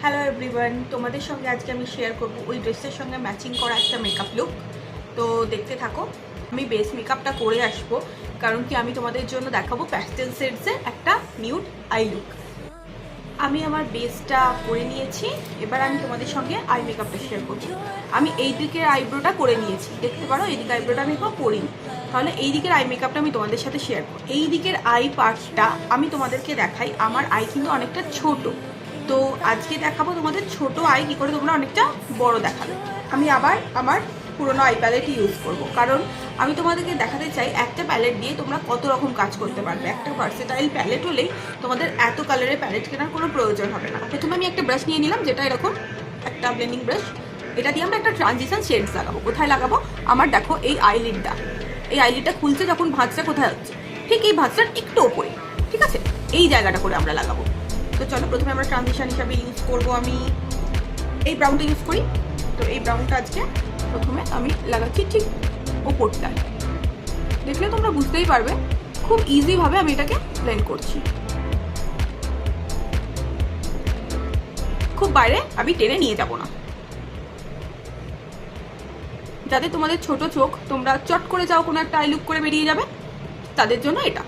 Hello everyone, তোমাদের সঙ্গে আজকে আমি শেয়ার করব ওই ড্রেসের সঙ্গে ম্যাচিং করা একটা মেকআপ লুক। তো দেখতে থাকো। আমি বেস মেকআপটা করে আসবো, কারণ কি আমি তোমাদের জন্য দেখাবো প্যাস্টেল শেডসের একটা নিউড আই লুক। আমি আমার বেসটা করে নিয়েছি, এবার আমি তোমাদের সঙ্গে আই মেকআপটা শেয়ার করবো। আমি এই দিকের আইব্রোটা করে নিয়েছি, দেখতে পারো এই দিকের আইব্রোটা আমি এখনো করিনি। তাহলে এই দিকের আই মেকআপটা আমি তোমাদের সাথে শেয়ার করব। এই দিকের আই পার্টটা আমি তোমাদেরকে দেখাই। আমার আই কিন্তু অনেকটা ছোট, তো আজকে দেখাবো তোমাদের ছোট আই কী করে তোমরা অনেকটা বড় দেখাবে। আমি আবার আমার পুরোনো আই প্যালেট ইউজ করব, কারণ আমি তোমাদেরকে দেখাতে চাই একটা প্যালেট দিয়ে তোমরা কত রকম কাজ করতে পারবে। একটা ভার্সেটাইল প্যালেট হলেই তোমাদের এত কালারের প্যালেট কেনার কোনো প্রয়োজন হবে না। প্রথমে আমি একটা ব্রাশ নিয়ে নিলাম, যেটা এরকম একটা ব্লেন্ডিং ব্রাশ। এটা দিয়ে আমরা একটা ট্রানজিশন শেডস লাগাবো। কোথায় লাগাবো? আমার দেখো এই আইলিডটা, এই আইলিডটা খুলছে যখন ভাঁজটা কোথায় হচ্ছে, ঠিক এই ভাঁজটার একটু ওপরে, ঠিক আছে? এই জায়গাটা করে আমরা লাগাবো। তো চলো, প্রথমে আমরা ট্রানজিশন হিসাবে ইউজ করবো, আমি এই ব্রাউনটা ইউজ করি। তো এই ব্রাউনটা আজকে প্রথমে আমি লাগাচ্ছি ঠিক ওপরটায়। দেখলে তোমরা বুঝতেই পারবে খুব ইজিভাবে আমি এটাকে ব্লেন্ড করছি। খুব বাইরে আমি টেনে নিয়ে যাব না, যাতে তোমাদের ছোট চোখ তোমরা চট করে যাও কোনো একটা আই লুক করে বেরিয়ে যাবে, তাদের জন্য এটা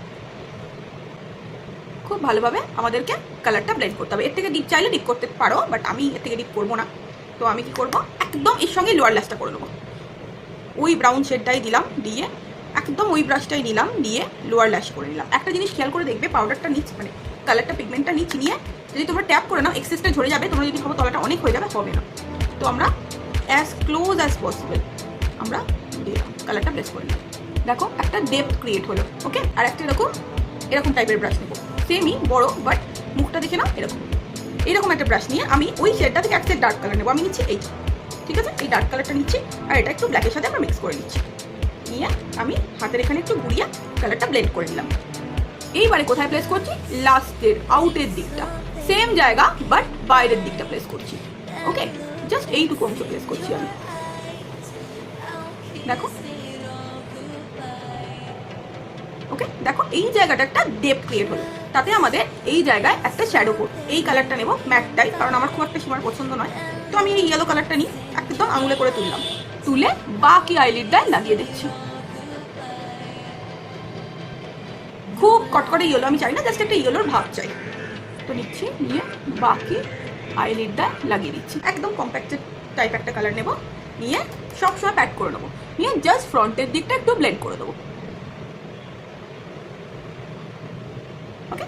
খুব ভালোভাবে আমাদেরকে কালারটা ব্লেন্ড করতে হবে। এর থেকে ডিপ চাইলে ডিপ করতে পারো, বাট আমি এর থেকে ডিপ করবো না। তো আমি কি করব, একদম এর সঙ্গে লোয়ার ল্যাশটা করে নেবো। ওই ব্রাউন শেডটাই দিলাম, দিয়ে একদম ওই ব্রাশটাই নিলাম, দিয়ে লোয়ার ল্যাশ করে নিলাম। একটা জিনিস খেয়াল করে দেখবে, পাউডারটা নিচ মানে কালারটা পিগমেন্টটা নিচ নিয়ে যদি তোমরা ট্যাপ করে নাও, এক্সেসটা ঝরে যাবে। তোমরা যদি ভাবো তলাটা অনেক হয়ে যাবে, হবে না। তো আমরা অ্যাজ ক্লোজ অ্যাজ পসিবল আমরা কালারটা ব্লেস করে নিলাম। দেখো একটা ডেপথ ক্রিয়েট হলো। ওকে, আর একটা এরকম টাইপের ব্রাশ নেবো, সেমই বড়, বাট মুখটা দেখে নাও এরকম একটা ব্রাশ নিয়ে আমি ওই শেডটা থেকে একটা ডার্ক কালার নেবো। আমি নিচ্ছি এই, ঠিক আছে, এই ডার্ক কালারটা নিচ্ছি, আর এটা একটু ব্ল্যাকের সাথে আমরা মিক্স করে নিচ্ছি। নিয়ে আমি হাতের এখানে একটু ঘুরিয়ে কালারটা ব্লেন্ড করে নিলাম। এইবারে কোথায় প্লেস করছি? লাস্টের আউটের দিকটা, সেম জায়গা বাট বাইরের দিকটা প্লেস করছি। ওকে, জাস্ট এইটুকু অংশ প্লেস করছি আমি। দেখো, ওকে, দেখো এই জায়গাটা একটা ডেপথ ক্রিয়েট হলো। তাতে আমাদের এই জায়গায় একটা শ্যাডো করব। এই কালারটা নেবো ম্যাটটাই, কারণ আমার খুব একটা সীমার পছন্দ নয়। তো আমি এই ইয়েলো কালারটা নিই, একদম আঙুলে করে তুললাম, তুলে বাকি আইলিডটায় লাগিয়ে দিচ্ছি। খুব কটকটে ইয়েলো আমি চাই না, জাস্ট একটা ইয়েলোর ভাব চাই। তো নিচ্ছি, নিয়ে বাকি আইলিডটায় লাগিয়ে দিচ্ছি। একদম কম্প্যাক্টেড টাইপ একটা কালার নেবো, নিয়ে সবসময় প্যাক করে নেবো, নিয়ে জাস্ট ফ্রন্টের দিকটা একটু ব্লেন্ড করে দেবো। ওকে,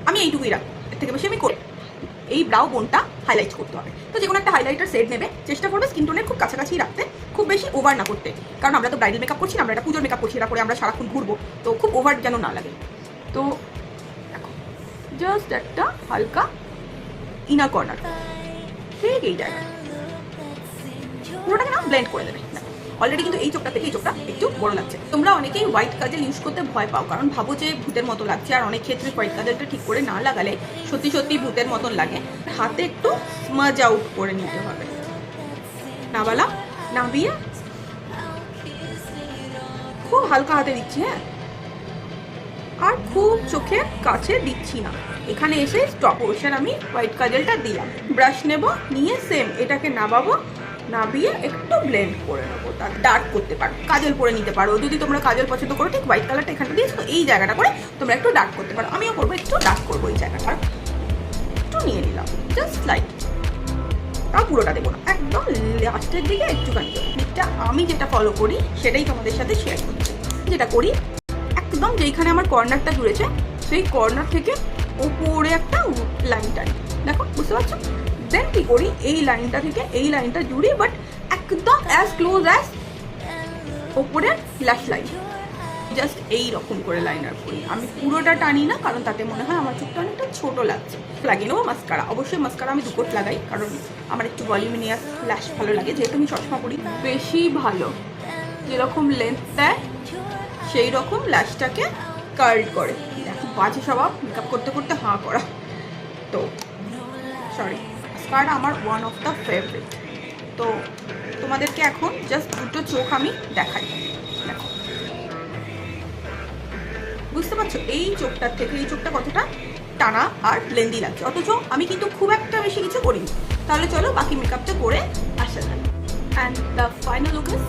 আমি এইটুকুই রাখবো, এর থেকে বেশি আমি করি। এই ব্রাউ বোনটা হাইলাইট করতে হবে। তো যে কোনো একটা হাইলাইটার সেট নেবে, চেষ্টা করবে স্কিন টোনের খুব কাছাকাছি রাখতে, খুব বেশি ওভার না করতে, কারণ আমরা তো ব্রাইডাল মেকআপ করছি না, আমরা একটা পুজোর মেকআপ করছি, এটা করে আমরা সারাক্ষণ ঘুরবো, তো খুব ওভার যেন না লাগে। তো দেখো, জাস্ট একটা হালকা ইনার কর্নার, ঠিক এই জায়গায় পুরোটাকে না ব্লেন্ড করে দেবে। অলরেডি কিন্তু এই চোখটা থেকে এই চোখটা একটু বড় লাগছে। তোমরা অনেকেই হোয়াইট কাজল ইউজ করতে ভয় পাও, কারণ ভাবো যে ভূতের মতো লাগছে, আর অনেক ক্ষেত্রে হোয়াইট কাজলটা ঠিক করে না লাগালে সত্যি সত্যি ভূতের মতন লাগে। হাতে একটু স্মাজ আউট করে নিতে হবে, নাবালা নাবিয়ে খুব হালকা হাতে দিচ্ছি, হ্যাঁ, আর খুব চোখের কাছে দিচ্ছি না। এখানে এসে স্টপ পোর্শন আমি হোয়াইট কাজলটা দিলাম। ব্রাশ নেব, নিয়ে সেম এটাকে নাবাবো, নাবিয়ে একটু ব্লেন্ড করে নেবো। তার ডার্ক করতে পারো, কাজল করে নিতে পারো, যদি তোমরা কাজল পছন্দ করো, ঠিক হোয়াইট কালারটা এখানে দিয়েছো, তো এই জায়গাটা করে তোমরা একটু ডার্ক করতে পারো। আমিও করবো, একটু ডার্ক করবো এই জায়গাটা, একটু নিয়ে নিলাম, জাস্ট লাইক, তাও পুরোটা দেবো না, একদম লাস্টের দিকে একটুখানি দেবো। এটা আমি যেটা ফলো করি সেটাই তোমাদের সাথে শেয়ার করছি। যেটা করি, একদম যেইখানে আমার কর্নারটা জুড়েছে সেই কর্নার থেকে ওপরে একটা লাইন টানি, দেখো বুঝতে পারছো? দেন কি করি, এই লাইনটা থেকে এই লাইনটা জুড়ি, বাট একদম অ্যাজ ক্লোজ অ্যাজ ওপরের ল্যাশ লাইন, জাস্ট এই রকম করে লাইনার করি। আমি পুরোটা টানি না, কারণ তাতে মনে হয় আমার চোখটা অনেকটা ছোটো লাগছে। লাগিয়ে নেবো মাস্কারা। অবশ্যই মাস্কারা আমি 2 কোট লাগাই, কারণ আমার একটু ভলিউমিনিয়াস ল্যাশ ভালো লাগে, যেহেতু আমি চশমা পরি। বেশি ভালো, যেরকম লেন্থ দেয় সেই রকম ল্যাশটাকে কার্ল করে। দেখো বাজে স্বভাব, মেকআপ করতে করতে হাঁ করা। তো সরি, মাস্কারা আমার ওয়ান অফ দ্য ফেভারিট। তো তোমাদেরকে এখন জাস্ট দুটো চোখ আমি দেখাই। দেখো, বুঝতে পারছো এই চোখটার থেকে এই চোখটা কতটা টানা আর লেন্দি লাগছে, অথচ আমি কিন্তু খুব একটা বেশি কিছু করিনি। তাহলে চলো বাকি মেকআপটা করে আসা যায়। And the final look is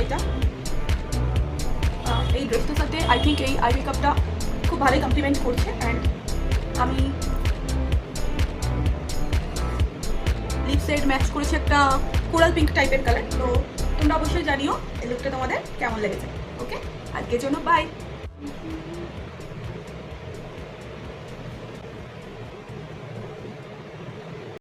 এটা। এই ড্রেসটার সাথে আই থিঙ্ক এই আই মেকআপটা খুব ভালোই কমপ্লিমেন্ট করছে। অ্যান্ড আমি লিপসেড ম্যাচ করেছে একটা কোরাল পিঙ্ক টাইপের কালার। তো তোমরা অবশ্যই জানিও এই লুকটা তোমাদের কেমন লেগেছে। ওকে, আজকের জন্য বাই।